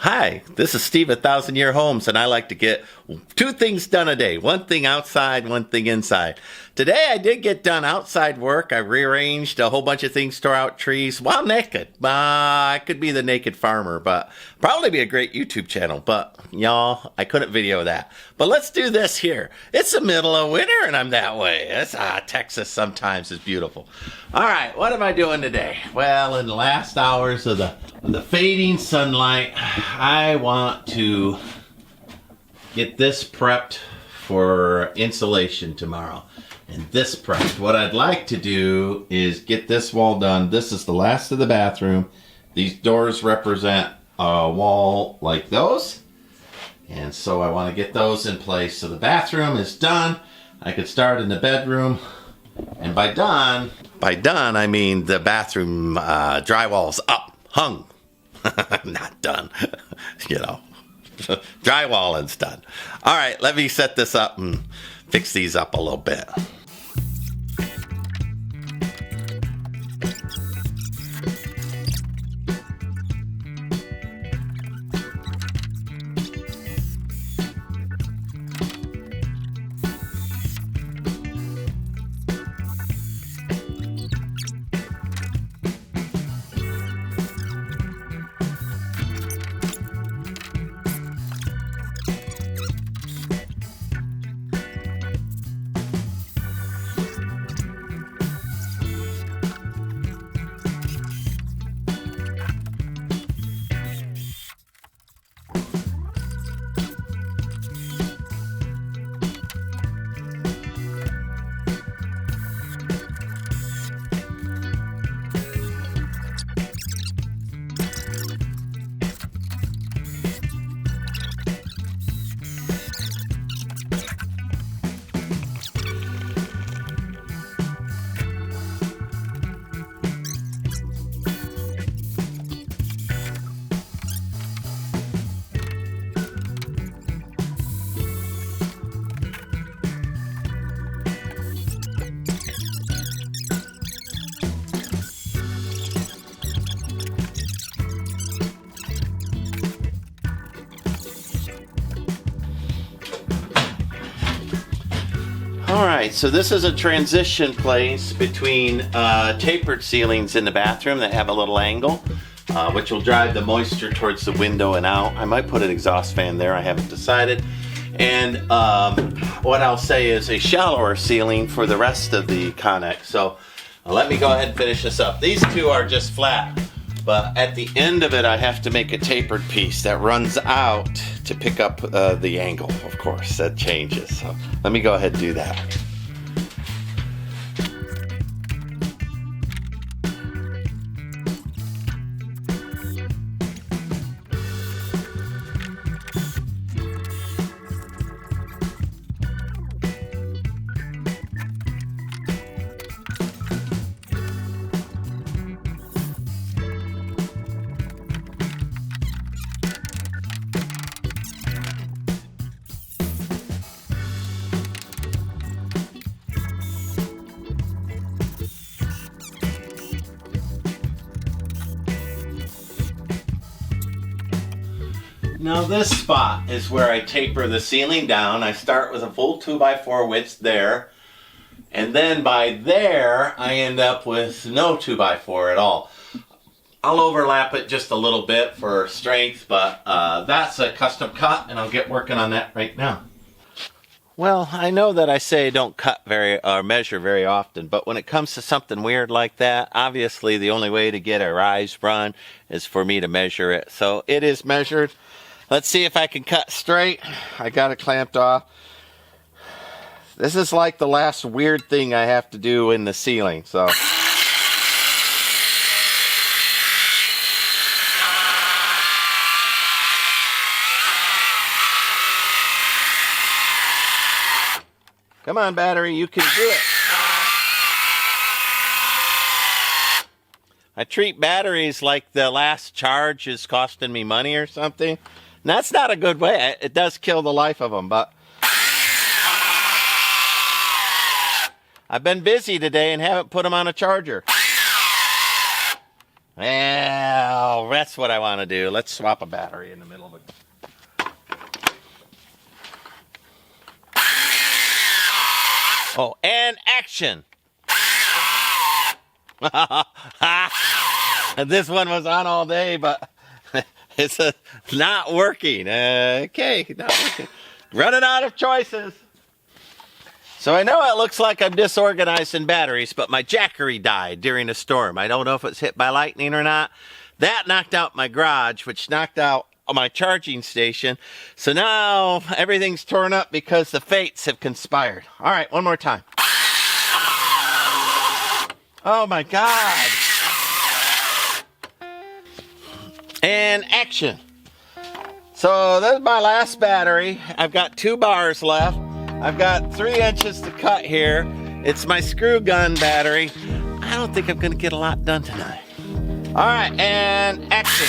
Hi, this is Steve at Thousand Year Homes, and I like to get two things done a day. One thing outside, one thing inside. Today I did get done outside work. I rearranged a whole bunch of things, tore out trees while naked. I could be the naked farmer, but probably be a great YouTube channel. But y'all, I couldn't video that. But let's do this here. It's the middle of winter and I'm that way. Texas sometimes is beautiful. All right, what am I doing today? Well, in the last hours of the fading sunlight, I want to get this prepped for insulation tomorrow. And this prepped. What I'd like to do is get this wall done. This is the last of the bathroom. These doors represent a wall like those. And so I want to get those in place. So the bathroom is done. I could start in the bedroom. And by done, I mean the bathroom drywall's up, hung. Not done, drywalling's done. All right, let me set this up and fix these up a little bit. Alright, so this is a transition place between tapered ceilings in the bathroom that have a little angle, which will drive the moisture towards the window and out. I might put an exhaust fan there, I haven't decided. And what I'll say is a shallower ceiling for the rest of the connex. So let me go ahead and finish this up. These two are just flat, but at the end of it I have to make a tapered piece that runs out to pick up the angle. Of course, that changes. So let me go ahead and do that. Now this spot is where I taper the ceiling down. I start with a full 2x4 width there, and then by there I end up with no 2x4 at all. I'll overlap it just a little bit for strength, but that's a custom cut and I'll get working on that right now. Well, I know that I say don't cut or measure very often, but when it comes to something weird like that, obviously the only way to get a rise run is for me to measure it. So it is measured. Let's see if I can cut straight. I got it clamped off. This is like the last weird thing I have to do in the ceiling, so. Come on, battery, you can do it. I treat batteries like the last charge is costing me money or something. And that's not a good way. It does kill the life of them, but I've been busy today and haven't put them on a charger. Well, that's what I want to do. Let's swap a battery in the middle of it. Oh, and action. This one was on all day, but it's not working. Okay, not working. Running out of choices. So I know it looks like I'm disorganized in batteries, but my Jackery died during a storm. I don't know if it's hit by lightning or not. That knocked out my garage, which knocked out my charging station. So now everything's torn up because the fates have conspired. All right, one more time. Oh my God. And action. So that's my last battery. I've got 2 bars left. I've got 3 inches to cut here. It's my screw gun battery. I don't think I'm gonna get a lot done tonight. All right, and action.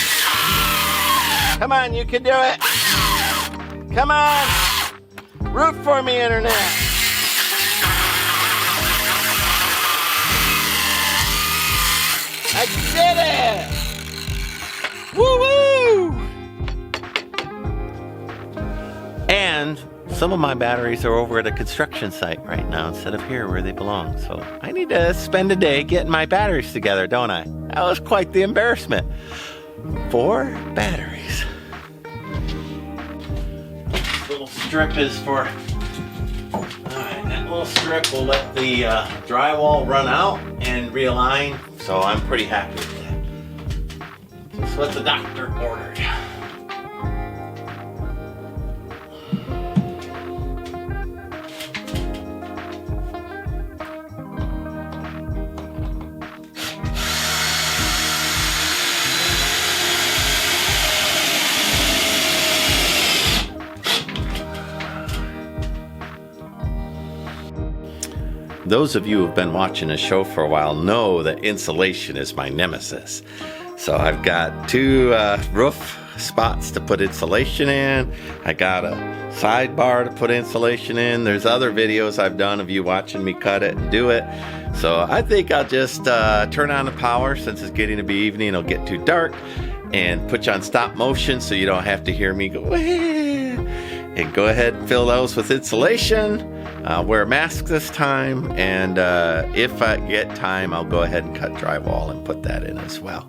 Come on, you can do it. Come on. Root for me, Internet. I did it! Woo-woo! And some of my batteries are over at a construction site right now instead of here where they belong. So I need to spend a day getting my batteries together, don't I? That was quite the embarrassment. 4 batteries. This little strip is for... Alright, that little strip will let the drywall run out and realign. So I'm pretty happy with that. That's what the doctor ordered. Those of you who have been watching the show for a while know that insulation is my nemesis. So I've got 2 roof spots to put insulation in. I got a sidebar to put insulation in. There's other videos I've done of you watching me cut it and do it. So I think I'll just turn on the power since it's getting to be evening. It'll get too dark, and put you on stop motion so you don't have to hear me go, and go ahead and fill those with insulation. Wear a mask this time, and if I get time, I'll go ahead and cut drywall and put that in as well.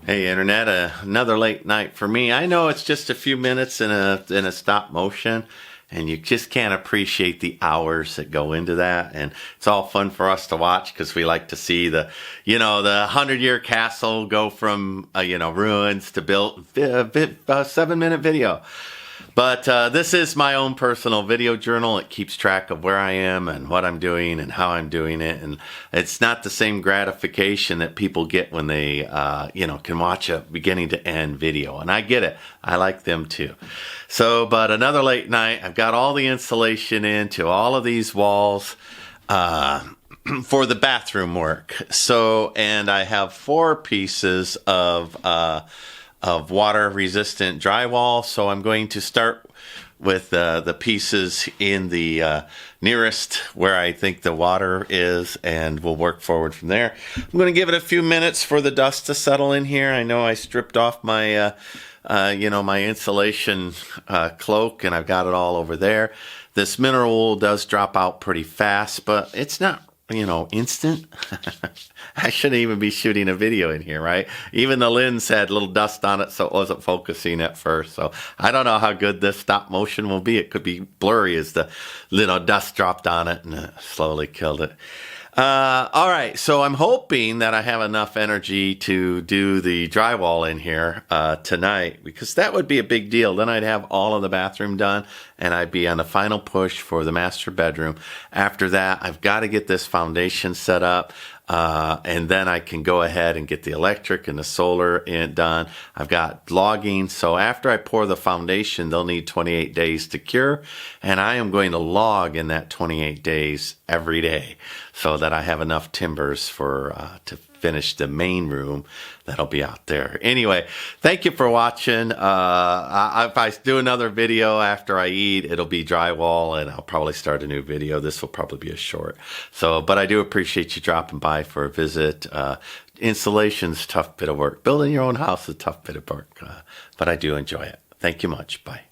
Hey Internet, another late night for me. I know it's just a few minutes in a stop motion, and you just can't appreciate the hours that go into that. And it's all fun for us to watch because we like to see the 100-year castle go from ruins to built. 7-minute video. But this is my own personal video journal. It keeps track of where I am and what I'm doing and how I'm doing it. And it's not the same gratification that people get when they, can watch a beginning to end video. And I get it. I like them too. So, but another late night. I've got all the insulation into all of these walls. for the bathroom work. So, and I have 4 pieces of water resistant drywall. So I'm going to start with the pieces in the nearest where I think the water is, and we'll work forward from there. I'm going to give it a few minutes for the dust to settle in here. I know I stripped off my my insulation cloak, and I've got it all over there. This mineral wool does drop out pretty fast, but it's not, instant. I shouldn't even be shooting a video in here, right? Even the lens had a little dust on it, so it wasn't focusing at first. So I don't know how good this stop motion will be. It could be blurry as the dust dropped on it and it slowly killed it. All right, so I'm hoping that I have enough energy to do the drywall in here tonight, because that would be a big deal. Then I'd have all of the bathroom done, and I'd be on the final push for the master bedroom. After that, I've got to get this foundation set up. And then I can go ahead and get the electric and the solar done. I've got logging. So after I pour the foundation, they'll need 28 days to cure. And I am going to log in that 28 days every day so that I have enough timbers for to finish the main room that'll be out there. Anyway, thank you for watching. If I do another video after I eat, it'll be drywall, and I'll probably start a new video. This will probably be a short. So, but I do appreciate you dropping by for a visit. Installation's a tough bit of work. Building your own house is a tough bit of work, but I do enjoy it. Thank you much. Bye.